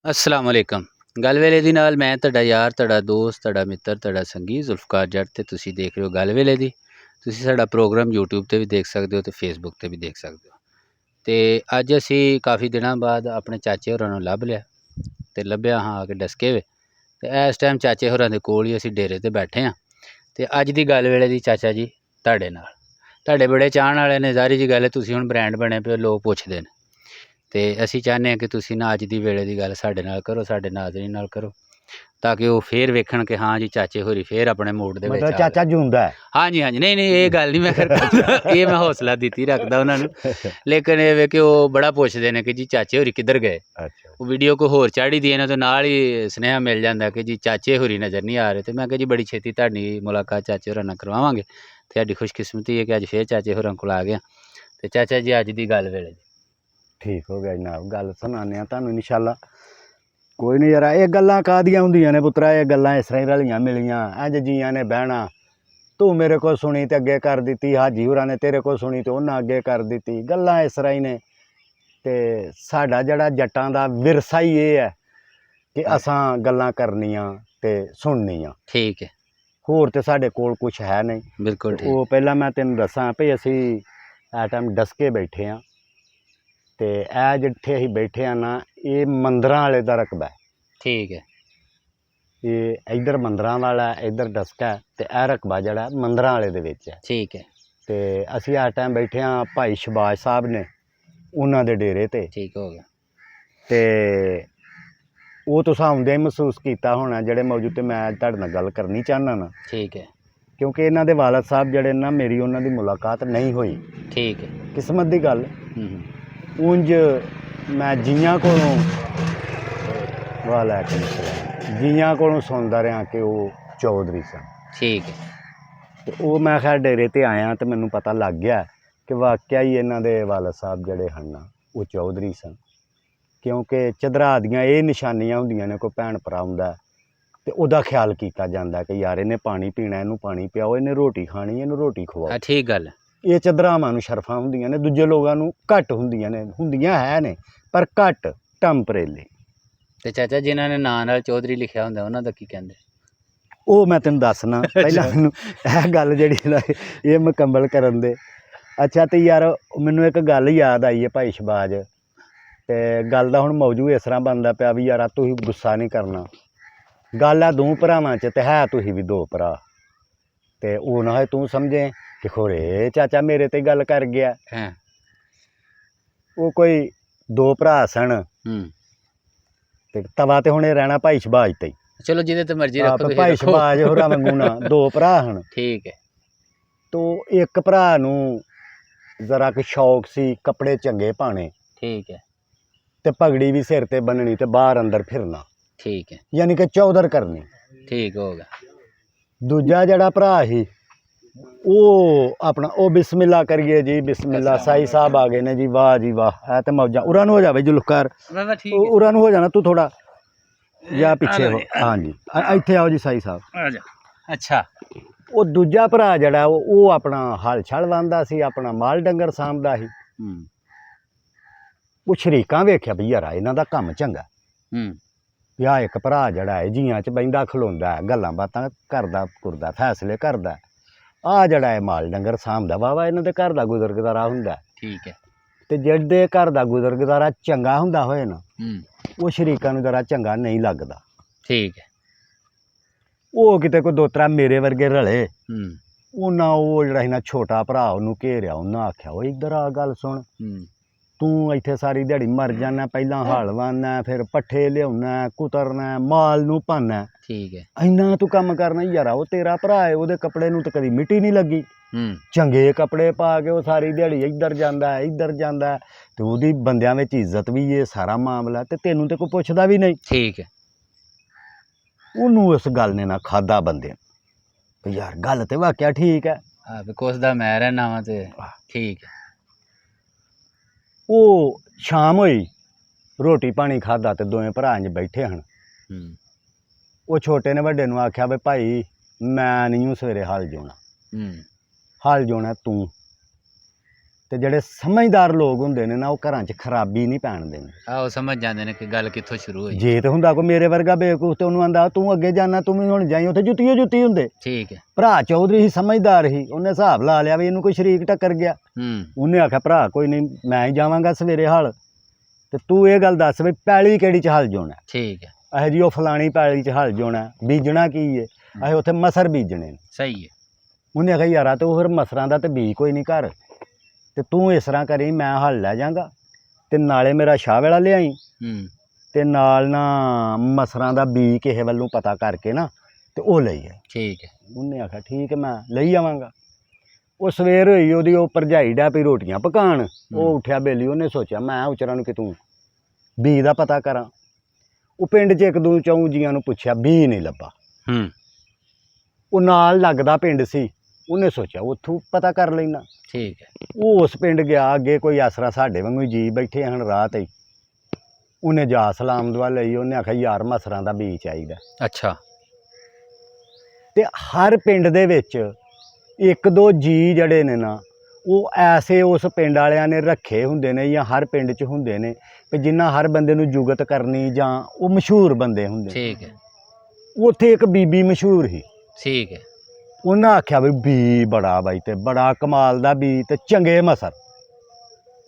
अस्सलाम वालेकुम। ਗੱਲ ਵੇਲੇ ਦੀ ਨਾਲ ਮੈਂ ਤੁਹਾਡਾ ਯਾਰ, ਤੁਹਾਡਾ ਦੋਸਤ, ਤੁਹਾਡਾ ਮਿੱਤਰ, ਤੁਹਾਡਾ ਸੰਗੀ ਜ਼ੁਲਫਕਾਰ ਜੱਟ ਤੇ ਤੁਸੀਂ ਦੇਖ ਰਹੇ ਹੋ ਗੱਲ ਵੇਲੇ ਦੀ। ਤੁਸੀਂ ਸਾਡਾ ਪ੍ਰੋਗਰਾਮ YouTube ਤੇ ਵੀ ਦੇਖ ਸਕਦੇ ਹੋ ਤੇ Facebook ਤੇ ਵੀ ਦੇਖ ਸਕਦੇ ਹੋ। ਤੇ ਅੱਜ ਅਸੀਂ ਕਾਫੀ ਦਿਨਾਂ ਬਾਅਦ ਆਪਣੇ ਚਾਚੇ ਹੋਰਾਂ ਨੂੰ ਲੱਭ ਲਿਆ ਤੇ ਲੱਭਿਆ ਹਾਂ ਆ ਕੇ ਡਸਕੇ ਵੇ ਤੇ ਇਸ ਟਾਈਮ ਚਾਚੇ ਹੋਰਾਂ ਦੇ ਕੋਲ ਹੀ ਅਸੀਂ ਡੇਰੇ ਤੇ ਬੈਠੇ ਹਾਂ। ਤੇ ਅੱਜ ਦੀ ਗੱਲ ਵੇਲੇ ਦੀ ਚਾਚਾ ਜੀ ਤੁਹਾਡੇ ਨਾਲ, ਤੁਹਾਡੇ ਬੜੇ ਚਾਹਣ ਵਾਲੇ ਨੇ। ਜ਼ਾਹਰੀ ਜੀ ਗੱਲ ਹੈ, ਤੁਸੀਂ ਹੁਣ ਬ੍ਰਾਂਡ ਬਣੇ ਪਏ, ਲੋਕ ਪੁੱਛਦੇ ਨੇ ਤੇ ਅਸੀਂ ਚਾਹੁੰਦੇ ਹਾਂ ਕਿ ਤੁਸੀਂ ਨਾ ਅੱਜ ਦੀ ਵੇਲੇ ਦੀ ਗੱਲ ਸਾਡੇ ਨਾਲ ਕਰੋ, ਸਾਡੇ ਨਾਜ਼ਰੀਨ ਨਾਲ ਕਰੋ, ਤਾਂ ਕਿ ਉਹ ਫੇਰ ਵੇਖਣ ਕਿ ਹਾਂ ਜੀ ਚਾਚੇ ਹੋਰੀ ਫੇਰ ਆਪਣੇ ਮੂਡ ਦੇ ਵਿੱਚ ਮਤਲਬ ਆ ਗਏ। ਚਾਚਾ ਜਿਉਂਦਾ ਹੈ। ਹਾਂਜੀ ਹਾਂਜੀ, ਨਹੀਂ ਨਹੀਂ, ਇਹ ਗੱਲ ਨਹੀਂ ਮੈਂ ਕਰਦਾ, ਇਹ ਮੈਂ ਹੌਸਲਾ ਦਿੱਤੀ ਰੱਖਦਾ ਉਹਨਾਂ ਨੂੰ। ਲੇਕਿਨ ਇਹ ਵੇ ਕਿ ਉਹ ਬੜਾ ਪੁੱਛਦੇ ਨੇ ਕਿ ਜੀ ਚਾਚੇ ਹੋਰੀ ਕਿੱਧਰ ਗਏ। ਅੱਛਾ ਉਹ ਵੀਡੀਓ ਕੋਈ ਹੋਰ ਚਾੜੀ ਦੀ ਇਹਨਾਂ ਤੋਂ ਨਾਲ ਹੀ ਸੁਨੇਹਾ ਮਿਲ ਜਾਂਦਾ ਕਿ ਜੀ ਚਾਚੇ ਹੋਰੀ ਨਜ਼ਰ ਨਹੀਂ ਆ ਰਹੇ। ਤੇ ਮੈਂ ਕਿਹਾ ਜੀ ਬੜੀ ਛੇਤੀ ਤੁਹਾਡੀ ਮੁਲਾਕਾਤ ਚਾਚੇ ਹੋਰਾਂ ਨਾਲ ਕਰਵਾਵਾਂਗੇ। ਤੇ ਸਾਡੀ ਖੁਸ਼ਕਿਸਮਤੀ ਹੈ ਕਿ ਅੱਜ ਫੇਰ ਚਾਚੇ ਹੋਰਾਂ ਕੋਲ ਆ ਗਿਆ। ਤੇ ਚਾਚਾ ਜੀ ਅੱਜ ਦੀ ਗੱਲ ਵੇਲੇ ਠੀਕ ਹੋ ਗਿਆ ਜਨਾਬ, ਗੱਲ ਸੁਣਾਉਂਦੇ ਹਾਂ ਤੁਹਾਨੂੰ ਇਨਸ਼ਾਅੱਲਾ। ਕੋਈ ਨਹੀਂ ਯਾਰ, ਇਹ ਗੱਲਾਂ ਕਾਹਦੀਆਂ ਹੁੰਦੀਆਂ ਨੇ ਪੁੱਤਰਾ, ਇਹ ਗੱਲਾਂ ਇਸ ਤਰ੍ਹਾਂ ਹੀ ਰਲੀਆਂ ਮਿਲੀਆਂ। ਇੰਝ ਜੀਆਂ ਨੇ ਬਹਿਣਾ, ਤੂੰ ਮੇਰੇ ਕੋਲ ਸੁਣੀ ਤੇ ਅੱਗੇ ਕਰ ਦਿੱਤੀ, ਹਾਜੀ ਹੋਰਾਂ ਨੇ ਤੇਰੇ ਕੋਲ ਸੁਣੀ ਤੇ ਉਹਨਾਂ ਅੱਗੇ ਕਰ ਦਿੱਤੀ। ਗੱਲਾਂ ਇਸ ਤਰ੍ਹਾਂ ਹੀ ਨੇ। ਤੇ ਸਾਡਾ ਜਿਹੜਾ ਜੱਟਾਂ ਦਾ ਵਿਰਸਾ ਹੀ ਇਹ ਹੈ ਕਿ ਅਸਾਂ ਗੱਲਾਂ ਕਰਨੀਆਂ ਤੇ ਸੁਣਨੀਆਂ। ਠੀਕ ਹੈ, ਹੋਰ ਤੇ ਸਾਡੇ ਕੋਲ ਕੁਛ ਹੈ ਨਹੀਂ। ਬਿਲਕੁਲ ਠੀਕ। ਉਹ ਪਹਿਲਾਂ ਮੈਂ ਤੈਨੂੰ ਦੱਸਾਂ ਭਈ ਅਸੀਂ ਇਸ ਟਾਈਮ ਡਸਕੇ ਬੈਠੇ ਹਾਂ ਤੇ ਇਹ ਜਿੱਥੇ ਅਸੀਂ ਬੈਠੇ ਹਾਂ ਨਾ, ਇਹ ਮੰਦਰਾਂ ਵਾਲੇ ਦਾ ਰਕਬਾ ਹੈ। ਠੀਕ ਹੈ, ਇਹ ਇੱਧਰ ਮੰਦਰਾਂ ਵਾਲਾ, ਇੱਧਰ ਡਸਕਾ ਹੈ ਤੇ ਇਹ ਰਕਬਾ ਜਿਹੜਾ ਮੰਦਰਾਂ ਵਾਲੇ ਦੇ ਵਿੱਚ ਹੈ। ਠੀਕ ਹੈ, ਤੇ ਅਸੀਂ ਇਸ ਟਾਈਮ ਬੈਠੇ ਹਾਂ ਭਾਈ ਸ਼ਬਾਜ਼ ਸਾਹਿਬ ਨੇ ਉਹਨਾਂ ਦੇ ਡੇਰੇ ਤੇ। ਠੀਕ ਹੋ ਗਿਆ। ਤੇ ਉਹ ਤੁਸੀਂ ਆਉਂਦਿਆਂ ਹੀ ਮਹਿਸੂਸ ਕੀਤਾ ਹੋਣਾ, ਜਿਹੜੇ ਮੌਜੂਦ ਤੇ ਮੈਂ ਤੁਹਾਡੇ ਨਾਲ ਗੱਲ ਕਰਨੀ ਚਾਹੁੰਦਾ ਨਾ, ਠੀਕ ਹੈ, ਕਿਉਂਕਿ ਇਹਨਾਂ ਦੇ ਵਾਲਦ ਸਾਹਿਬ ਜਿਹੜੇ ਨਾ, ਮੇਰੀ ਉਹਨਾਂ ਦੀ ਮੁਲਾਕਾਤ ਨਹੀਂ ਹੋਈ। ਠੀਕ ਹੈ। ਕਿਸਮਤ ਦੀ ਗੱਲ। ਹੂੰ ਉਂਝ ਮੈਂ ਜੀਆਂ ਕੋਲੋਂ ਵਾਲੇਕੁਮ ਸਲਾਮ, ਜੀਆਂ ਕੋਲੋਂ ਸੁਣਦਾ ਰਿਹਾ ਕਿ ਉਹ ਚੌਧਰੀ ਸਨ। ਠੀਕ ਹੈ, ਤੇ ਉਹ ਮੈਂ ਖੈਰ ਡੇਰੇ ਤੇ ਆਇਆ ਤੇ ਮੈਨੂੰ ਪਤਾ ਲੱਗ ਗਿਆ ਕਿ ਵਾਕਿਆ ਹੀ ਇਹਨਾਂ ਦੇ ਵਾਲਦ ਸਾਹਿਬ ਜਿਹੜੇ ਹਨ ਨਾ, ਉਹ ਚੌਧਰੀ ਸਨ। ਕਿਉਂਕਿ ਚਦਰਾ ਦੀਆਂ ਇਹ ਨਿਸ਼ਾਨੀਆਂ ਹੁੰਦੀਆਂ ਨੇ, ਕੋਈ ਭੈਣ ਭਰਾ ਹੁੰਦਾ ਤੇ ਉਹਦਾ ਖਿਆਲ ਕੀਤਾ ਜਾਂਦਾ ਕਿ ਯਾਰ ਇਹਨੇ ਪਾਣੀ ਪੀਣਾ, ਇਹਨੂੰ ਪਾਣੀ ਪਿਆਓ, ਇਹਨੇ ਰੋਟੀ ਖਾਣੀ, ਇਹਨੂੰ ਰੋਟੀ ਖਵਾਓ। ਠੀਕ ਗੱਲ ਹੈ। ਇਹ ਚਦਰਾਵਾਂ ਨੂੰ ਸ਼ਰਫਾਂ ਹੁੰਦੀਆਂ ਨੇ, ਦੂਜੇ ਲੋਕਾਂ ਨੂੰ ਘੱਟ ਹੁੰਦੀਆਂ ਨੇ, ਹੁੰਦੀਆਂ ਹੈ ਨੇ ਪਰ ਘੱਟ, ਟੰਪਰੇਲੀ। ਤੇ ਚਾਚਾ ਜਿਨ੍ਹਾਂ ਨੇ ਨਾਂ ਨਾਲ ਚੌਧਰੀ ਲਿਖਿਆ ਹੁੰਦਾ ਉਹਨਾਂ ਦਾ ਕੀ ਕਹਿੰਦੇ? ਉਹ ਮੈਂ ਤੈਨੂੰ ਦੱਸਣਾ, ਪਹਿਲਾਂ ਮੈਨੂੰ ਇਹ ਗੱਲ ਜਿਹੜੀ ਨਾ ਇਹ ਮੁਕੰਮਲ ਕਰਨ ਦੇ। ਅੱਛਾ, ਤੇ ਯਾਰ ਮੈਨੂੰ ਇੱਕ ਗੱਲ ਯਾਦ ਆਈ ਹੈ ਭਾਈ ਸ਼ਬਾਜ਼, ਤੇ ਗੱਲ ਦਾ ਹੁਣ ਮੌਜੂ ਇਸ ਤਰ੍ਹਾਂ ਬਣਦਾ ਪਿਆ ਵੀ ਯਾਰ ਤੁਸੀਂ ਗੁੱਸਾ ਨਹੀਂ ਕਰਨਾ। ਗੱਲ ਆ ਦੋ ਭਰਾਵਾਂ 'ਚ ਤੇ ਹੈ ਤੁਸੀਂ ਵੀ ਦੋ ਭਰਾ, ਤੇ ਉਹ ਨਾ ਹੋਏ ਤੂੰ ਸਮਝੇ ਕਿ ਖੋਰੇ ਚਾਚਾ ਮੇਰੇ ਤੇ ਗੱਲ ਕਰ ਗਿਆ। ਹਾਂ। ਉਹ ਕੋਈ ਦੋ ਭਰਾ ਸਨ ਤੇ ਤਵਾ ਤੇ ਹੁਣੇ ਰਹਿਣਾ ਭਾਈ ਸ਼ਬਾਜ਼ ਤੇ। ਚਲੋ ਜਿਹਦੇ ਤੇ ਮਰਜ਼ੀ ਰੱਖੋ ਤੁਸੀਂ, ਭਾਈ ਰੱਖੋ। ਸ਼ਬਾਜ਼ ਹੋਰਾਂ ਵਾਂਗੂ ਨਾ ਦੋ ਭਰਾ ਹਨ। ਠੀਕ ਹੈ। ਤੋ ਇੱਕ ਭਰਾ ਨੂੰ ਜ਼ਰਾ ਕੁ ਸ਼ੌਕ ਸੀ ਕੱਪੜੇ ਚੰਗੇ ਪਾਣੇ, ਠੀਕ ਹੈ, ਤੇ ਪਗੜੀ ਵੀ ਸਿਰ ਤੇ ਬੰਨਣੀ ਤੇ ਬਾਹਰ ਅੰਦਰ ਫਿਰਨਾ, ਠੀਕ ਹੈ, ਯਾਨੀ ਕਿ ਚੌਧਰ ਕਰਨੀ। ਠੀਕ ਹੋ ਗਿਆ। ਦੂਜਾ ਜਿਹੜਾ ਭਰਾ ਸੀ ਉਹ ਆਪਣਾ ਉਹ ਬਿਸਮਿਲ੍ਲਾ ਕਰੀਏ ਜੀ, ਬਿਸਮਿਲ੍ਲਾ, ਸਾਈ ਸਾਹਿਬ ਆ ਗਏ ਨੇ ਜੀ, ਵਾਹ ਜੀ ਵਾਹ। ਇਹ ਤੇ ਮੌਜਾਂ। ਉਰਾਂ ਨੂੰ ਹੋ ਜਾਵੇ ਜ਼ੁਲਫਕਾਰ, ਉਰਾਂ ਨੂੰ ਹੋ ਜਾਣਾ ਤੂੰ ਥੋੜਾ ਜਾਂ ਪਿੱਛੇ ਹੋ। ਹਾਂਜੀ ਇੱਥੇ ਆਓ ਜੀ ਸਾਈ ਸਾਹਿਬ, ਆ ਜਾ। ਅੱਛਾ। ਉਹ ਦੂਜਾ ਭਰਾ ਜਿਹੜਾ ਉਹ ਆਪਣਾ ਹਲ ਛਲ ਵਾਂਦਾ ਸੀ, ਆਪਣਾ ਮਾਲ ਡੰਗਰ ਸਾਂਭਦਾ ਸੀ। ਉਹ ਸ਼ਰੀਕਾਂ ਵੇਖਿਆ ਵੀ ਯਾਰ ਇਹਨਾਂ ਦਾ ਕੰਮ ਚੰਗਾ। ਵੀ ਆਹ ਇੱਕ ਭਰਾ ਜਿਹੜਾ ਹੈ ਜੀਆਂ 'ਚ ਬਹਿੰਦਾ ਖਲੋਂਦਾ, ਗੱਲਾਂ ਬਾਤਾਂ ਕਰਦਾ ਕੁਰਦਾ, ਫੈਸਲੇ ਕਰਦਾ। ਆਹ ਜਿਹੜਾ ਹੈ ਮਾਲ ਡੰਗਰ ਸਾਂਭਦਾ, ਵਾਹ ਇਹਨਾਂ ਦੇ ਘਰ ਦਾ ਗੁਜ਼ਰ ਗੁਜ਼ਾਰਾ ਹੁੰਦਾ। ਠੀਕ ਹੈ। ਤੇ ਜਿਹੜੇ ਘਰ ਦਾ ਗੁਜ਼ਰ ਗੁਜ਼ਾਰਾ ਚੰਗਾ ਹੁੰਦਾ ਹੋਏ ਨਾ, ਉਹ ਸ਼ਰੀਕਾਂ ਨੂੰ ਜ਼ਰਾ ਚੰਗਾ ਨਹੀਂ ਲੱਗਦਾ। ਠੀਕ ਹੈ। ਉਹ ਕਿਤੇ ਕੋਈ ਦੋ ਤਰਾ ਮੇਰੇ ਵਰਗੇ ਰਲੇ, ਉਹਨਾਂ ਉਹ ਜਿਹੜਾ ਸੀ ਨਾ ਛੋਟਾ ਭਰਾ ਉਹਨੂੰ ਘੇਰਿਆ, ਉਹਨਾਂ ਆਖਿਆ ਉਹ ਇੱਧਰ ਆ, ਗੱਲ ਸੁਣ, ਤੂੰ ਇੱਥੇ ਸਾਰੀ ਦਿਹਾੜੀ ਮਰ ਜਾਣਾ, ਪਹਿਲਾਂ ਹਲ ਵਾਹੁੰਦਾ, ਫਿਰ ਪੱਠੇ ਲਿਆਉਣਾ, ਕੁਤਰਨਾ, ਮਾਲ ਨੂੰ ਪਾਉਣਾ। ਠੀਕ ਹੈ। ਇੰਨਾ ਤੂੰ ਕੰਮ ਕਰਨਾ ਯਾਰ। ਉਹ ਤੇਰਾ ਭਰਾ ਹੈ, ਉਹਦੇ ਕੱਪੜੇ ਨੂੰ ਤਾਂ ਕਦੀ ਮਿੱਟੀ ਨਹੀਂ ਲੱਗੀ। ਚੰਗੇ ਕੱਪੜੇ ਪਾ ਕੇ ਉਹ ਸਾਰੀ ਦਿਹਾੜੀ ਇੱਧਰ ਜਾਂਦਾ ਇੱਧਰ ਜਾਂਦਾ, ਤੇ ਉਹਦੀ ਬੰਦਿਆਂ ਵਿੱਚ ਇੱਜ਼ਤ ਵੀ ਇਹ ਸਾਰਾ ਮਾਮਲਾ, ਤੇ ਤੈਨੂੰ ਤੇ ਕੋਈ ਪੁੱਛਦਾ ਵੀ ਨਹੀਂ। ਠੀਕ ਹੈ। ਉਹਨੂੰ ਇਸ ਗੱਲ ਨੇ ਨਾ ਖਾਧਾ ਬੰਦੇ ਨੂੰ, ਯਾਰ ਗੱਲ ਤੇ ਵਾਕਿਆ ਠੀਕ ਹੈ। ਕੁਛ ਦਾ ਮੈਂ ਰਹਿਣਾ ਵਾ ਤੇ ਠੀਕ ਹੈ। ਉਹ ਸ਼ਾਮ ਹੋਈ, ਰੋਟੀ ਪਾਣੀ ਖਾਧਾ ਤੇ ਦੋਵੇਂ ਭਰਾ ਇੰਝ ਬੈਠੇ ਹਨ। ਉਹ ਛੋਟੇ ਨੇ ਵੱਡੇ ਨੂੰ ਆਖਿਆ ਵੀ ਭਾਈ ਮੈਂ ਨਹੀਂ ਹੂੰ ਸਵੇਰੇ ਹਲ ਜਾਣਾ, ਹਲ ਜਾਣਾ ਤੂੰ। ਤੇ ਜਿਹੜੇ ਸਮਝਦਾਰ ਲੋਕ ਹੁੰਦੇ ਨੇ ਨਾ ਉਹ ਘਰਾਂ 'ਚ ਖਰਾਬੀ ਨਹੀਂ ਪੈਣ ਦੇਣੀ। ਆਹੋ ਸਮਝ ਜਾਂਦੇ ਨੇ ਕਿ ਗੱਲ ਕਿੱਥੋਂ ਸ਼ੁਰੂ ਹੋਈ। ਜੇ ਤੇ ਹੁੰਦਾ ਕੋਈ ਮੇਰੇ ਵਰਗਾ ਬੇਵਕੂਫ ਤੇ ਉਹਨੂੰ ਆਂਦਾ ਤੂੰ ਅੱਗੇ ਜਾਣਾ ਤੂੰ ਵੀ ਹੁਣ ਜਾਈ, ਉੱਥੇ ਜੁੱਤੀਓ ਜੁੱਤੀ ਹੁੰਦੇ। ਠੀਕ ਹੈ। ਭਰਾ ਚੌਧਰੀ ਸੀ, ਸਮਝਦਾਰ ਸੀ, ਉਹਨੇ ਹਿਸਾਬ ਲਾ ਲਿਆ ਵੀ ਇਹਨੂੰ ਕੋਈ ਸ਼ਰੀਕ ਟੱਕਰ ਗਿਆ। ਉਹਨੇ ਆਖਿਆ ਭਰਾ ਕੋਈ ਨਹੀਂ ਮੈਂ ਹੀ ਜਾਵਾਂਗਾ ਸਵੇਰੇ ਹਲ, ਤੇ ਤੂੰ ਇਹ ਗੱਲ ਦੱਸ ਵੀ ਪੈਲੀ ਕਿਹੜੀ 'ਚ ਹਲ ਜੋਣਾ। ਠੀਕ ਹੈ। ਇਹ ਜੀ ਉਹ ਫਲਾਣੀ ਪੈਲੀ 'ਚ ਹਲ ਜੋਣਾ, ਬੀਜਣਾ ਕੀ ਏ, ਅਸੀਂ ਉੱਥੇ ਮਸਰ ਬੀਜਣੇ ਨੇ। ਸਹੀ ਹੈ। ਉਹਨੇ ਆਖਿਆ ਯਾਰਾ ਤੇ ਉਹ ਫਿਰ ਮਸਰਾਂ ਦਾ ਤੇ ਬੀਜ ਕੋਈ ਨਹੀਂ ਘਰ, ਤੇ ਤੂੰ ਇਸ ਤਰ੍ਹਾਂ ਕਰੀ ਮੈਂ ਹਲ ਲੈ ਜਾਵਾਂਗਾ ਤੇ ਨਾਲੇ ਮੇਰਾ ਸ਼ਾਹ ਵੇਲਾ ਲਿਆਈ, ਤੇ ਨਾਲ ਨਾ ਮਸਰਾਂ ਦਾ ਬੀਜ ਕਿਸੇ ਵੱਲੋਂ ਪਤਾ ਕਰਕੇ ਨਾ ਤੇ ਉਹ ਲਈ ਆਈ। ਠੀਕ ਹੈ। ਉਹਨੇ ਆਖਿਆ ਠੀਕ ਹੈ ਮੈਂ ਲਈ ਆਵਾਂਗਾ। ਉਹ ਸਵੇਰ ਹੋਈ ਉਹਦੀ, ਉਹ ਭਰਜਾਈ ਡਾ ਪਈ ਰੋਟੀਆਂ ਪਕਾਉਣ, ਉਹ ਉੱਠਿਆ ਬੇਲੀ, ਉਹਨੇ ਸੋਚਿਆ ਮੈਂ ਉਚਰਾਂ ਨੂੰ ਕਿ ਤੂੰ ਬੀਜ ਦਾ ਪਤਾ ਕਰਾਂ। ਉਹ ਪਿੰਡ 'ਚ ਇੱਕ ਦੋ ਚੌਂ ਜੀਆਂ ਨੂੰ ਪੁੱਛਿਆ, ਬੀਜ ਨਹੀਂ ਲੱਭਾ। ਉਹ ਨਾਲ ਲੱਗਦਾ ਪਿੰਡ ਸੀ, ਉਹਨੇ ਸੋਚਿਆ ਉੱਥੋਂ ਪਤਾ ਕਰ ਲੈਣਾ। ਠੀਕ ਹੈ। ਉਹ ਉਸ ਪਿੰਡ ਗਿਆ, ਅੱਗੇ ਕੋਈ ਆਸਰਾ ਸਾਡੇ ਵਾਂਗੂ ਜੀ ਬੈਠੇ ਹਨ ਰਾਹ ਤੇ, ਉਹਨੇ ਜਾ ਸਲਾਮ ਦੁਆ ਲਈ। ਉਹਨੇ ਆਖਿਆ ਯਾਰ ਮਸਰਾਂ ਦਾ ਬੀਜ ਚਾਹੀਦਾ। ਅੱਛਾ। ਤੇ ਹਰ ਪਿੰਡ ਦੇ ਵਿੱਚ ਇੱਕ ਦੋ ਜੀ ਜਿਹੜੇ ਨੇ ਨਾ ਉਹ ਐਸੇ ਉਸ ਪਿੰਡ ਵਾਲਿਆਂ ਨੇ ਰੱਖੇ ਹੁੰਦੇ ਨੇ, ਜਾਂ ਹਰ ਪਿੰਡ 'ਚ ਹੁੰਦੇ ਨੇ ਕਿ ਜਿੰਨਾ ਹਰ ਬੰਦੇ ਨੂੰ ਜੁਗਤ ਕਰਨੀ, ਜਾਂ ਉਹ ਮਸ਼ਹੂਰ ਬੰਦੇ ਹੁੰਦੇ। ਠੀਕ ਹੈ। ਉੱਥੇ ਇੱਕ ਬੀਬੀ ਮਸ਼ਹੂਰ ਸੀ। ਠੀਕ ਹੈ। ਉਹਨਾਂ ਆਖਿਆ ਵੀ ਬੀ ਬੜਾ ਬਾਈ ਤੇ ਬੜਾ ਕਮਾਲ ਦਾ ਬੀ ਤੇ ਚੰਗੇ ਮਸਰ,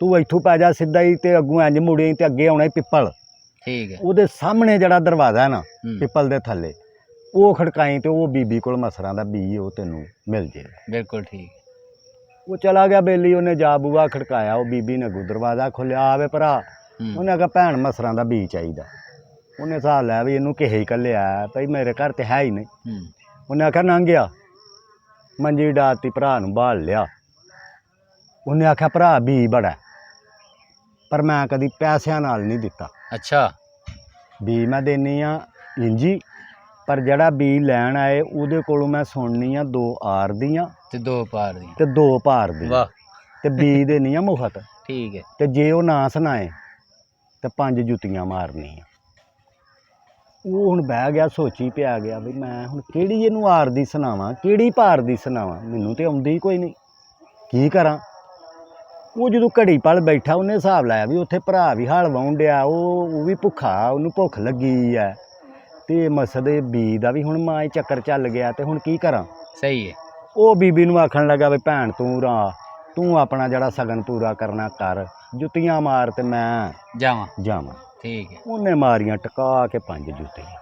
ਤੂੰ ਇੱਥੋਂ ਪੈ ਜਾ ਸਿੱਧਾ ਹੀ ਤੇ ਅੱਗੋਂ ਇੰਜ ਮੁੜੀ ਤੇ ਅੱਗੇ ਆਉਣਾ ਪਿੱਪਲ। ਠੀਕ ਹੈ। ਉਹਦੇ ਸਾਹਮਣੇ ਜਿਹੜਾ ਦਰਵਾਜ਼ਾ ਹੈ ਨਾ ਪਿੱਪਲ ਦੇ ਥੱਲੇ, ਉਹ ਖੜਕਾਈ ਤੇ ਉਹ ਬੀਬੀ ਕੋਲ ਮਸਰਾਂ ਦਾ ਬੀ ਉਹ ਤੈਨੂੰ ਮਿਲ ਜੇ। ਬਿਲਕੁਲ ਠੀਕ। ਉਹ ਚਲਾ ਗਿਆ ਬੇਲੀ, ਉਹਨੇ ਜਾ ਬੂਹਾ ਖੜਕਾਇਆ, ਉਹ ਬੀਬੀ ਨੇ ਅੱਗੋਂ ਦਰਵਾਜ਼ਾ ਖੋਲ੍ਹਿਆ, ਆਵੇ ਭਰਾ। ਉਹਨੇ ਆਖਿਆ ਭੈਣ ਮਸਰਾਂ ਦਾ ਬੀ ਚਾਹੀਦਾ। ਉਹਨੇ ਹਿਸਾਬ ਲਿਆ ਵੀ ਇਹਨੂੰ ਕਿਸੇ ਹੀ ਘੱਲਿਆ ਭਈ ਮੇਰੇ ਘਰ ਤੇ ਹੈ ਹੀ ਨਹੀਂ। ਉਹਨੇ ਆਖਿਆ ਲੰਘ ਗਿਆ, ਮੰਜੀ ਡਾਤੀ, ਭਰਾ ਨੂੰ ਬਾਲ ਲਿਆ। ਉਹਨੇ ਆਖਿਆ ਭਰਾ ਬੀ ਬੜਾ, ਪਰ ਮੈਂ ਕਦੀ ਪੈਸਿਆਂ ਨਾਲ ਨਹੀਂ ਦਿੱਤਾ। ਅੱਛਾ। ਬੀ ਮੈਂ ਦੇਣੀ ਆ ਇੰਜੀ, ਪਰ ਜਿਹੜਾ ਬੀ ਲੈਣ ਆਏ ਉਹਦੇ ਕੋਲੋਂ ਮੈਂ ਸੁਣਨੀ ਆ 2 ਆਰ ਦੀਆਂ ਤੇ 2 ਪਾਰ ਦੀਆਂ ਤੇ 2 ਭਾਰ ਦੀਆਂ। ਵਾਹ। ਤੇ ਬੀ ਦੇਣੀ ਆ ਮੁਫਤ। ਠੀਕ ਹੈ। ਤੇ ਜੇ ਉਹ ਨਾ ਸੁਣਾਏ ਤੇ 5 ਜੁੱਤੀਆਂ ਮਾਰਨੀਆਂ। ਉਹ ਹੁਣ ਬਹਿ ਗਿਆ, ਸੋਚੀ ਪਿਆ ਗਿਆ ਵੀ ਮੈਂ ਹੁਣ ਕਿਹੜੀ ਇਹਨੂੰ ਆਰ ਦੀ ਸੁਣਾਵਾਂ, ਕਿਹੜੀ ਭਾਰ ਦੀ ਸੁਣਾਵਾਂ, ਮੈਨੂੰ ਤੇ ਆਉਂਦੀ ਕੋਈ ਨਹੀਂ, ਕੀ ਕਰਾਂ। ਉਹ ਜਦੋਂ ਘੜੀ ਪਲ ਬੈਠਾ, ਉਹਨੇ ਹਿਸਾਬ ਲਾਇਆ ਵੀ ਉੱਥੇ ਭਰਾ ਵੀ ਹਲ ਵਾਹੁਣ ਡਿਆ, ਉਹ ਵੀ ਭੁੱਖਾ, ਉਹਨੂੰ ਭੁੱਖ ਲੱਗੀ ਹੈ, ਤੇ ਮਸਦੇ ਬੀ ਦਾ ਵੀ ਹੁਣ ਮਾਂ ਹੀ ਚੱਕਰ ਚੱਲ ਗਿਆ, ਤੇ ਹੁਣ ਕੀ ਕਰਾਂ। ਸਹੀ ਹੈ। ਉਹ ਬੀਬੀ ਨੂੰ ਆਖਣ ਲੱਗਾ ਵੀ ਭੈਣ ਤੂੰ ਆਪਣਾ ਜਿਹੜਾ ਸਗਨ ਪੂਰਾ ਕਰਨਾ ਕਰ, ਜੁੱਤੀਆਂ ਮਾਰ ਤੇ ਮੈਂ ਜਾਵਾਂ। ਠੀਕ ਹੈ। ਉਹਨੇ ਮਾਰੀਆਂ ਟਕਾ ਕੇ 5 ਜੁੱਤੀਆਂ।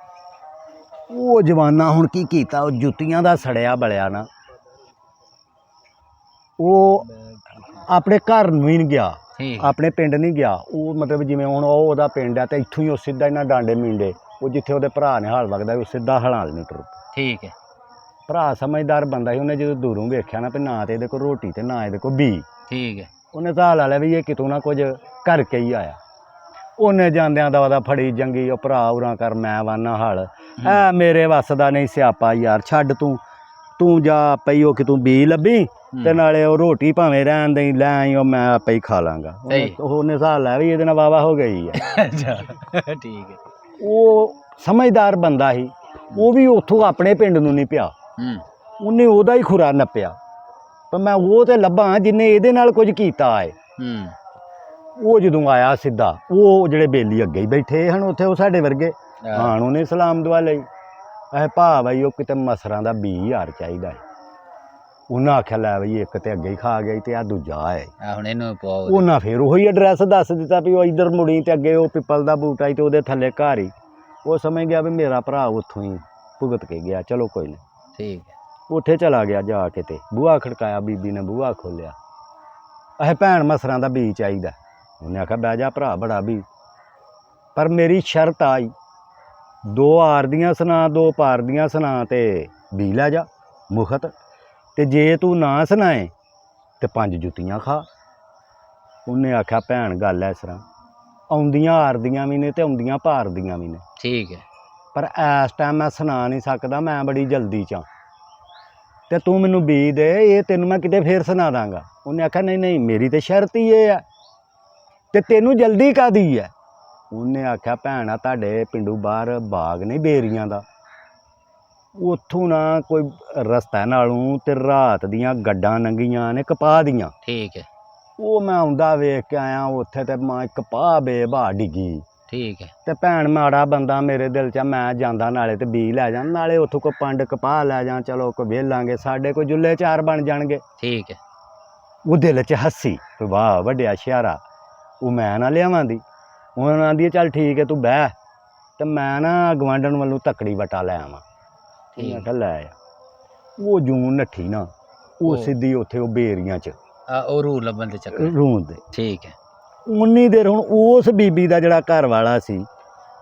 ਉਹ ਜਵਾਨਾ ਹੁਣ ਕੀ ਕੀਤਾ, ਉਹ ਜੁੱਤੀਆਂ ਦਾ ਸੜਿਆ ਬਲਿਆ ਨਾ, ਉਹ ਆਪਣੇ ਘਰ ਨੂੰ ਹੀ ਨਹੀਂ ਗਿਆ, ਆਪਣੇ ਪਿੰਡ ਨਹੀਂ ਗਿਆ। ਉਹ ਮਤਲਬ ਜਿਵੇਂ ਹੁਣ ਉਹ ਉਹਦਾ ਪਿੰਡ ਆ, ਤੇ ਇੱਥੋਂ ਹੀ ਉਹ ਸਿੱਧਾ ਇਹਨਾਂ ਡਾਂਡੇ ਮੀਂਡੇ, ਉਹ ਜਿੱਥੇ ਉਹਦੇ ਭਰਾ ਨੇ ਹਲ ਵਗਦਾ ਉਹ ਸਿੱਧਾ ਹਲਾਲ ਨਹੀਂ ਟੁਰ। ਠੀਕ ਹੈ। ਭਰਾ ਸਮਝਦਾਰ ਬੰਦਾ ਸੀ, ਉਹਨੇ ਜਦੋਂ ਦੂਰੋਂ ਵੇਖਿਆ ਨਾ ਵੀ ਨਾ ਤੇ ਇਹਦੇ ਕੋਲ ਰੋਟੀ ਤੇ ਨਾ ਇਹਦੇ ਕੋਲ ਬੀ। ਠੀਕ ਹੈ। ਉਹਨੇ ਹਿਸਾਬ ਲਾ ਲਿਆ ਵੀ ਇਹ ਕਿਤੋਂ ਨਾ ਕੁਝ ਕਰਕੇ ਹੀ ਆਇਆ। ਉਹਨੇ ਜਾਂਦਿਆਂ ਦਾ ਉਹਦਾ ਫੜੀ ਜੰਗੀ, ਉਹ ਭਰਾ ਉਰਾਂ ਕਰ ਮੈਂ ਵਾਨਾ ਹਲ, ਐ ਮੇਰੇ ਵੱਸ ਦਾ ਨਹੀਂ ਸਿਆਪਾ ਯਾਰ, ਛੱਡ ਤੂੰ ਜਾ ਪਈ ਉਹ ਕਿ ਤੂੰ ਬੀ ਲੱਭੀ, ਤੇ ਨਾਲੇ ਉਹ ਰੋਟੀ ਭਾਵੇਂ ਰਹਿਣ ਦੇ ਲੈ ਆਈ, ਉਹ ਮੈਂ ਆਪੇ ਹੀ ਖਾ ਲਾਂਗਾ। ਉਹਨੇ ਹਿਸਾਬ ਲਿਆ ਵੀ ਇਹਦੇ ਨਾਲ ਵਾਵਾ ਹੋ ਗਈ ਹੈ। ਠੀਕ ਹੈ। ਉਹ ਸਮਝਦਾਰ ਬੰਦਾ ਸੀ, ਉਹ ਵੀ ਉੱਥੋਂ ਆਪਣੇ ਪਿੰਡ ਨੂੰ ਨਹੀਂ ਪਿਆ, ਉਹਨੇ ਉਹਦਾ ਹੀ ਖੁਰਾ ਨੱਪਿਆ, ਪਰ ਮੈਂ ਉਹ ਤੇ ਲੱਭਾਂ ਜਿਹਨੇ ਇਹਦੇ ਨਾਲ ਕੁਝ ਕੀਤਾ ਹੈ। ਉਹ ਜਦੋਂ ਆਇਆ ਸਿੱਧਾ, ਉਹ ਜਿਹੜੇ ਬੇਲੀ ਅੱਗੇ ਹੀ ਬੈਠੇ ਹਨ ਉੱਥੇ, ਉਹ ਸਾਡੇ ਵਰਗੇ ਹਾਣ, ਉਹਨੇ ਸਲਾਮ ਦੁਆ ਲਈ, ਇਹ ਭਾ ਬਾਈ ਉਹ ਕਿਤੇ ਮਸਰਾਂ ਦਾ 20,000 ਚਾਹੀਦਾ ਹੈ। ਉਹਨਾਂ ਆਖਿਆ ਲੈ ਬਈ ਇੱਕ ਤੇ ਅੱਗੇ ਹੀ ਖਾ ਗਿਆ ਤੇ ਆ ਦੂਜਾ ਹੈ, ਹੁਣ ਇਹਨੂੰ ਪਾਓ। ਉਹਨਾਂ ਫਿਰ ਉਹੀ ਐਡਰੈਸ ਦੱਸ ਦਿੱਤਾ ਵੀ ਉਹ ਇੱਧਰ ਮੁੜੀ ਤੇ ਅੱਗੇ ਉਹ ਪਿੱਪਲ ਦਾ ਬੂਟਾ ਸੀ ਤੇ ਉਹਦੇ ਥੱਲੇ ਘਰ ਹੀ। ਉਹ ਸਮਝ ਗਿਆ ਵੀ ਮੇਰਾ ਭਰਾ ਉੱਥੋਂ ਹੀ ਭੁਗਤ ਕੇ ਗਿਆ, ਚਲੋ ਕੋਈ ਨਹੀਂ। ਠੀਕ ਹੈ। ਉੱਥੇ ਚਲਾ ਗਿਆ, ਜਾ ਕੇ ਤੇ ਬੂਹਾ ਖੜਕਾਇਆ, ਬੀਬੀ ਨੇ ਬੂਹਾ ਖੋਲਿਆ, ਇਹ ਭੈਣ ਮਸਰਾਂ ਦਾ ਬੀਜ ਚਾਹੀਦਾ। ਉਹਨੇ ਆਖਿਆ ਬਹਿ ਜਾ ਭਰਾ ਬੜਾ ਵੀ, ਪਰ ਮੇਰੀ ਸ਼ਰਤ ਆਈ 2 ਆਰ ਦੀਆਂ ਸੁਣਾ 2 ਪਾਰ ਦੀਆਂ ਸੁਣਾ ਤੇ ਬੀ ਲੈ ਜਾ ਮੁਖਤ, ਤੇ ਜੇ ਤੂੰ ਨਾ ਸੁਣਾਏ ਤੇ 5 ਜੁੱਤੀਆਂ ਖਾ। ਉਹਨੇ ਆਖਿਆ ਭੈਣ ਗੱਲ ਇਸ ਤਰ੍ਹਾਂ, ਆਉਂਦੀਆਂ ਆਰ ਦੀਆਂ ਵੀ ਨੇ ਤੇ ਆਉਂਦੀਆਂ ਭਾਰ ਦੀਆਂ ਵੀ ਨੇ। ਠੀਕ ਹੈ। ਪਰ ਇਸ ਟਾਈਮ ਮੈਂ ਸੁਣਾ ਨਹੀਂ ਸਕਦਾ, ਮੈਂ ਬੜੀ ਜਲਦੀ 'ਚ, ਤੇ ਤੂੰ ਮੈਨੂੰ ਬੀ ਦੇ, ਇਹ ਤੈਨੂੰ ਮੈਂ ਕਿਤੇ ਫੇਰ ਸੁਣਾ ਦਾਂਗਾ। ਉਹਨੇ ਆਖਿਆ ਨਹੀਂ ਮੇਰੀ ਤੇ ਸ਼ਰਤ ਹੀ ਇਹ ਹੈ, ਤੇ ਤੈਨੂੰ ਜਲਦੀ ਕਾਹਦੀ ਹੈ। ਉਹਨੇ ਆਖਿਆ ਭੈਣਾ ਤੁਹਾਡੇ ਪਿੰਡੂ ਬਾਹਰ ਬਾਗ ਨਹੀਂ ਬੇਰੀਆਂ ਦਾ, ਉੱਥੋਂ ਨਾ ਕੋਈ ਰਸਤਾ ਨਾਲੋਂ ਤੇ ਰਾਤ ਦੀਆਂ ਗੱਡਾਂ ਲੰਘੀਆਂ ਨੇ ਕਪਾਹ ਦੀਆਂ। ਠੀਕ ਹੈ। ਉਹ ਮੈਂ ਆਉਂਦਾ ਵੇਖ ਕੇ ਆਇਆ ਉੱਥੇ ਤੇ ਮੈਂ ਕਪਾਹ ਬੇਭਾ ਡਿੱਗੀ ਠੀਕ ਹੈ। ਤੇ ਭੈਣ ਮਾੜਾ ਬੰਦਾ ਮੇਰੇ ਦਿਲ 'ਚ ਮੈਂ ਜਾਂਦਾ ਨਾਲੇ ਤੇ ਬੀ ਲੈ ਜਾਂ ਨਾਲੇ ਉੱਥੋਂ ਕੋ ਪੰਡ ਕਪਾਹ ਲੈ ਜਾਂ ਚਲੋ ਕੋ ਵੇਲਾਂਗੇ ਸਾਡੇ ਕੋ ਜੁੱਲੇ 4 ਬਣ ਜਾਣਗੇ। ਠੀਕ ਹੈ। ਉਹ ਦਿਲ 'ਚ ਹੱਸੀ ਵੀ ਵਾਹ ਵੱਡਿਆ ਸ਼ਿਆਰਾ ਉਹ ਮੈਂ ਨਾ ਲਿਆਵਾਂਦੀ। ਉਹਨਾਂ ਆਂਦੀ ਚੱਲ ਠੀਕ ਹੈ ਤੂੰ ਬਹਿ ਤੇ ਮੈਂ ਨਾ ਗਵਾਂਢਣ ਵੱਲੋਂ ਤੱਕੜੀ ਵਟਾ ਲੈ ਆਵਾਂ। ਮੈਂ ਕਿਹਾ ਲੈ ਆ। ਉਹ ਜੂਨ ਨੱਠੀ ਨਾ ਉਹ ਸਿੱਧੀ ਉੱਥੇ ਉਹ ਬੇਰੀਆਂ 'ਚ ਉਹ ਰੂ ਲੱਭਣ ਦੇ ਚੱਕਰ ਰੂੰ ਦੇ। ਠੀਕ ਹੈ। ਉਨੀ ਦੇਰ ਹੁਣ ਉਸ ਬੀਬੀ ਦਾ ਜਿਹੜਾ ਘਰ ਵਾਲਾ ਸੀ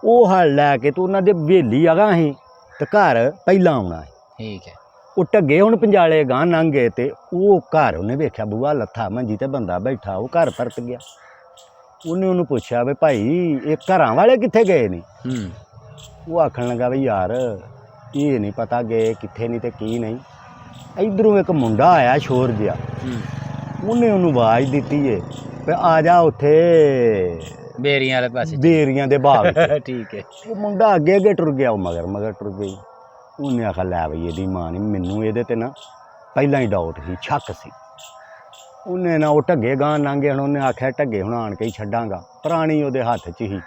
ਉਹ ਹਲ ਲੈ ਕੇ ਤੇ ਉਹਨਾਂ ਦੇ ਹਵੇਲੀ ਆਗਾ ਸੀ ਤੇ ਘਰ ਪਹਿਲਾਂ ਆਉਣਾ ਸੀ। ਠੀਕ ਹੈ। ਉਹ ਢੱਗੇ ਹੁਣ ਪੰਜਾਲੇ ਗਾਂ ਲੰਘ ਗਏ ਤੇ ਉਹ ਘਰ ਉਹਨੇ ਵੇਖਿਆ ਬੂਹਾ ਲੱਥਾ ਮੰਜੀ ਤੇ ਬੰਦਾ ਬੈਠਾ ਉਹ ਘਰ ਪਰਤ ਗਿਆ। ਉਹਨੇ ਉਹਨੂੰ ਪੁੱਛਿਆ ਵੀ ਭਾਈ ਇਹ ਘਰਾਂ ਵਾਲੇ ਕਿੱਥੇ ਗਏ ਨੇ? ਉਹ ਆਖਣ ਲੱਗਾ ਵੀ ਯਾਰ ਇਹ ਨਹੀਂ ਪਤਾ ਗਏ ਕਿੱਥੇ ਨਹੀਂ ਤੇ ਕੀ ਨਹੀਂ। ਇਧਰੋਂ ਇੱਕ ਮੁੰਡਾ ਆਇਆ ਸ਼ੋਰ ਜਿਹਾ ਉਹਨੇ ਉਹਨੂੰ ਆਵਾਜ਼ ਦਿੱਤੀ ਏ ਵੀ ਆ ਜਾ ਉੱਥੇ ਬੇਰੀਆਂ ਵਾਲੇ ਪਾਸੇ ਬੇਰੀਆਂ ਦੇ ਬਾਗ ਠੀਕ ਹੈ। ਉਹ ਮੁੰਡਾ ਅੱਗੇ ਅੱਗੇ ਟੁਰ ਗਿਆ ਉਹ ਮਗਰ ਟੁਰ ਗਈ। ਉਹਨੇ ਆਖਿਆ ਲੈ ਬਈ ਇਹਦੀ ਮਾਂ ਨਹੀਂ ਮੈਨੂੰ ਇਹਦੇ ਤੇ ਨਾ ਪਹਿਲਾਂ ਹੀ ਡਾਊਟ ਸੀ ਸ਼ੱਕ ਸੀ। ਉਹਨੇ ਨਾ ਉਹ ਢੱਗੇ ਗਾਂ ਲੰਘੇ ਹੁਣ ਉਹਨੇ ਆਖਿਆ ਢੱਗੇ ਹੁਣ ਆਣ ਕੇ ਹੀ ਛੱਡਾਂਗਾ ਪੁਰਾਣੀ ਉਹਦੇ ਹੱਥ 'ਚ ਹੀ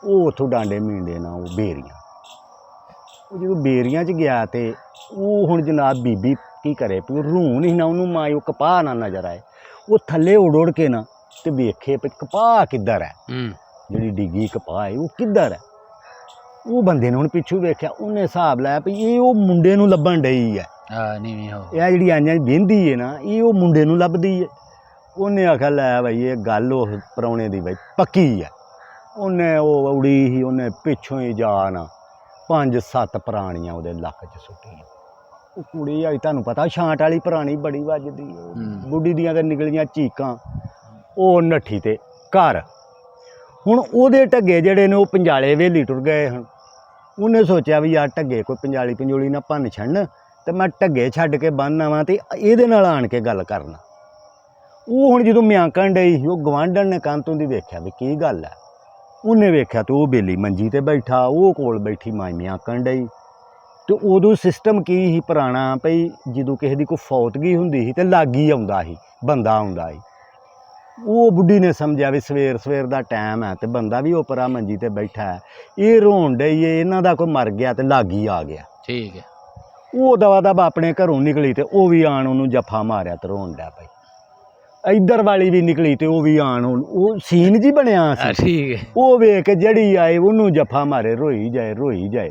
ਉਹ ਉੱਥੋਂ ਡਾਂਡੇ ਮੀਂਡੇ ਨਾ ਉਹ ਬੇਰੀਆਂ। ਉਹ ਜਦੋਂ ਬੇਰੀਆਂ 'ਚ ਗਿਆ ਤੇ ਉਹ ਹੁਣ ਜਨਾਬ ਬੀਬੀ ਕੀ ਕਰੇ ਵੀ ਰੂਹ ਨਹੀਂ ਨਾ ਉਹਨੂੰ ਮਾਂ ਉਹ ਕਪਾਹ ਨਾ ਨਜ਼ਰ ਆਏ। ਉਹ ਥੱਲੇ ਉੜ ਕੇ ਨਾ ਤੇ ਵੇਖੇ ਵੀ ਕਪਾਹ ਕਿੱਧਰ ਹੈ ਜਿਹੜੀ ਡਿੱਗੀ ਕਪਾਹ ਹੈ ਉਹ ਕਿੱਧਰ ਹੈ। ਉਹ ਬੰਦੇ ਨੇ ਹੁਣ ਪਿੱਛੋਂ ਵੇਖਿਆ ਉਹਨੇ ਹਿਸਾਬ ਲਾਇਆ ਵੀ ਇਹ ਉਹ ਮੁੰਡੇ ਨੂੰ ਲੱਭਣ ਡਈ ਹੈ। ਨੀਵੀਂ ਹੋ ਇਹ ਜਿਹੜੀ ਆਈਆਂ ਵਹਿੰਦੀ ਹੈ ਨਾ ਇਹ ਉਹ ਮੁੰਡੇ ਨੂੰ ਲੱਭਦੀ ਹੈ। ਉਹਨੇ ਆਖਿਆ ਲੈ ਬਈ ਇਹ ਗੱਲ ਉਹ ਪ੍ਰਾਹੁਣੇ ਦੀ ਬਈ ਪੱਕੀ ਹੈ। ਉਹਨੇ ਉਹ ਉੜੀ ਸੀ ਉਹਨੇ ਪਿੱਛੋਂ ਹੀ ਜਾ ਨਾ 5-7 ਪੁਰਾਣੀਆਂ ਉਹਦੇ ਲੱਕ 'ਚ ਸੁੱਟੀਆਂ। ਉਹ ਕੁੜੀ ਆਈ ਤੁਹਾਨੂੰ ਪਤਾ ਛਾਂਟ ਵਾਲੀ ਪੁਰਾਣੀ ਬੜੀ ਵੱਜਦੀ ਬੁੱਢੀ ਦੀਆਂ ਤੇ ਨਿਕਲੀਆਂ ਚੀਕਾਂ। ਉਹ ਨੱਠੀ ਤੇ ਘਰ ਹੁਣ ਉਹਦੇ ਢੱਗੇ ਜਿਹੜੇ ਨੇ ਉਹ ਪੰਜਾਲੇ ਵੇਲੀ ਟੁਰ ਗਏ ਹਨ। ਉਹਨੇ ਸੋਚਿਆ ਵੀ ਯਾਰ ਢੱਗੇ ਕੋਈ ਪੰਜਾਲੀ ਪੰਜੋਲੀ ਨਾ ਭੰਨ ਛੱਡਣ ਤੇ ਮੈਂ ਢੱਗੇ ਛੱਡ ਕੇ ਬੰਨ ਆਵਾਂ ਤੇ ਇਹਦੇ ਨਾਲ ਆਣ ਕੇ ਗੱਲ ਕਰਨਾ। ਉਹ ਹੁਣ ਜਦੋਂ ਮਿਆਂਕਣ ਡਈ ਸੀ ਉਹ ਗਵਾਂਢਣ ਨੇ ਕੰਨ ਦੀ ਵੇਖਿਆ ਵੀ ਕੀ ਗੱਲ ਹੈ। ਉਹਨੇ ਵੇਖਿਆ ਤੇ ਉਹ ਬੇਲੀ ਮੰਜੀ ਤੇ ਬੈਠਾ ਉਹ ਕੋਲ ਬੈਠੀ ਮਾਂ ਮਿਆਂਕਣ ਡਈ। ਤੇ ਉਦੋਂ ਸਿਸਟਮ ਕੀ ਸੀ ਪੁਰਾਣਾ ਭਈ ਜਦੋਂ ਕਿਸੇ ਦੀ ਕੋਈ ਫੌਤਗੀ ਹੁੰਦੀ ਸੀ ਤੇ ਲਾਗੀ ਆਉਂਦਾ ਸੀ ਬੰਦਾ ਆਉਂਦਾ ਸੀ। ਉਹ ਬੁੱਢੀ ਨੇ ਸਮਝਿਆ ਵੀ ਸਵੇਰ ਦਾ ਟਾਈਮ ਹੈ ਤੇ ਬੰਦਾ ਵੀ ਉਪਰਾ ਮੰਜੀ ਤੇ ਬੈਠਾ ਹੈ ਇਹ ਰੋਣ ਡਈ ਏ ਇਹਨਾਂ ਦਾ ਕੋਈ ਮਰ ਗਿਆ ਤੇ ਲਾਗੀ ਆ ਗਿਆ। ਠੀਕ ਹੈ। ਉਹ ਦਵਾ ਦਵਾ ਆਪਣੇ ਘਰੋਂ ਨਿਕਲੀ ਤੇ ਉਹ ਵੀ ਆਣ ਉਹਨੂੰ ਜੱਫਾ ਮਾਰਿਆ ਤੇ ਰੋਣ ਡਿਆ ਪਈ। ਇੱਧਰ ਵਾਲੀ ਵੀ ਨਿਕਲੀ ਤੇ ਉਹ ਵੀ ਆਣ ਉਹ ਸੀਨ ਜੀ ਬਣਿਆ ਸੀ। ਠੀਕ ਹੈ। ਉਹ ਵੇਖ ਕੇ ਜਿਹੜੀ ਆਏ ਉਹਨੂੰ ਜੱਫਾ ਮਾਰੇ ਰੋਈ ਜਾਏ।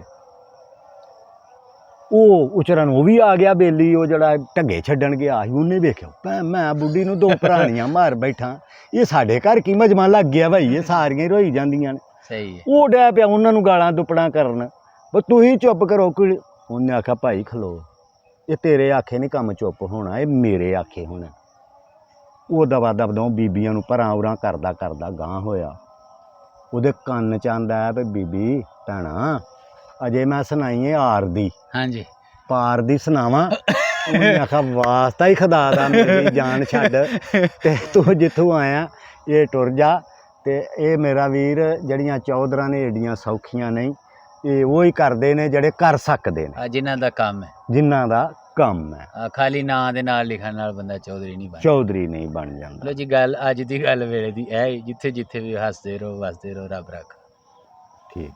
ਉਹ ਉਚਰਨ ਉਹ ਵੀ ਆ ਗਿਆ ਬੇਲੀ ਉਹ ਜਿਹੜਾ ਢੱਗੇ ਛੱਡਣ ਗਿਆ ਸੀ ਉਹਨੇ ਵੇਖਿਆ ਮੈਂ ਬੁੱਢੀ ਨੂੰ 2 ਪੁਰਾਣੀਆਂ ਮਾਰ ਬੈਠਾ ਇਹ ਸਾਡੇ ਘਰ ਕੀ ਮਜਮਾ ਲੱਗ ਗਿਆ ਭਾਈ ਇਹ ਸਾਰੀਆਂ ਹੀ ਰੋਈ ਜਾਂਦੀਆਂ ਨੇ। ਸਹੀ ਹੈ। ਉਹ ਡੈ ਪਿਆ ਉਹਨਾਂ ਨੂੰ ਗਾਲਾਂ ਦੁੱਪਣਾ ਕਰਨ ਬਸ ਤੁਸੀਂ ਚੁੱਪ ਕਰੋ। ਉਹਨੇ ਆਖਿਆ ਭਾਈ ਖਲੋ ਇਹ ਤੇਰੇ ਆਖੇ ਨਹੀਂ ਕੰਮ ਚੁੱਪ ਹੋਣਾ ਇਹ ਮੇਰੇ ਆਖੇ ਹੋਣਾ। ਉਹ ਦਵਾ ਦਬਦੋਂ ਬੀਬੀਆਂ ਨੂੰ ਭਰਾਂ ਉਰਾਂ ਕਰਦਾ ਗਾਂਹ ਹੋਇਆ। ਉਹਦੇ ਕੰਨ 'ਚ ਆਂਦਾ ਵੀ ਬੀਬੀ ਭੈਣਾ ਅਜੇ ਮੈਂ ਸੁਣਾਈਏ ਆਰ ਦੀ ਹਾਂਜੀ ਪਾਰ ਦੀ ਸੁਣਾਵਾਂ। ਉਹਨੇ ਆਖਿਆ ਵਾਸਤਾ ਹੀ ਖੁਦਾ ਦਾ ਮੇਰੀ ਜਾਨ ਛੱਡ ਤੇ ਤੂੰ ਜਿੱਥੋਂ ਆਇਆ ਇਹ ਟੁਰ ਜਾ ਤੇ ਇਹ ਮੇਰਾ ਵੀਰ ਜਿਹੜੀਆਂ ਚੌਧਰਾਂ ਨੇ ਏਡੀਆਂ ਸੌਖੀਆਂ ਨਹੀਂ ਇਹ ਉਹ ਹੀ ਕਰਦੇ ਨੇ ਜਿਹੜੇ ਕਰ ਸਕਦੇ ਨੇ ਜਿਨ੍ਹਾਂ ਦਾ ਕੰਮ ਹੈ ਖਾਲੀ ਨਾਂ ਦੇ ਨਾਲ ਲਿਖਣ ਨਾਲ ਬੰਦਾ ਚੌਧਰੀ ਨਹੀਂ ਬਣ ਜਾਂਦਾ। ਲੋ ਜੀ ਗੱਲ ਅੱਜ ਦੀ ਗੱਲ ਵੇਲੇ ਦੀ ਇਹ ਜਿੱਥੇ ਵੀ ਹੱਸਦੇ ਰਹੋ ਵਸਦੇ ਰਹੋ ਰੱਬ ਰੱਖ। ਠੀਕ।